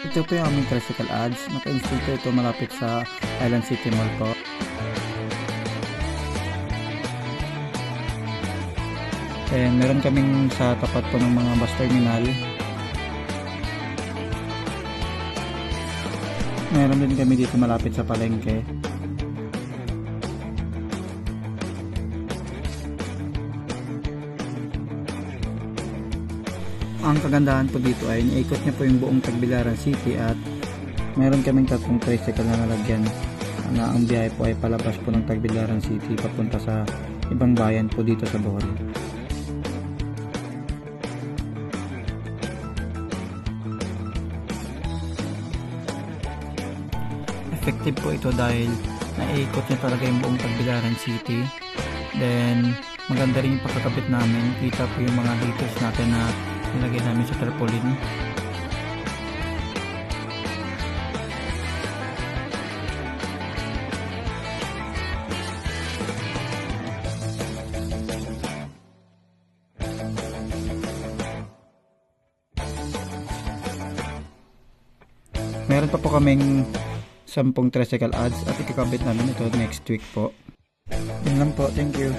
Ito po yung aming tricycle ads. Naka-install po ito malapit sa Island City Mall po. And meron kaming sa tapat po ng mga bus terminal. Meron din kami dito malapit sa palengke. Ang kagandahan po dito ay niikot niya po yung buong Tagbilaran City at meron kaming tatlong tricycle na nalagyan na ang biyahe po ay palabas po ng Tagbilaran City papunta sa ibang bayan po dito sa Bohol. Effective po ito dahil naiikot niya talaga yung buong Tagbilaran City. Then maganda rin yung pagkakabit namin. Kita po yung mga details natin na nilagay namin sa tarpaulin. Meron pa po kaming 10 tricycle ads at ikakabit namin ito next week po. Yun lang po. Thank you.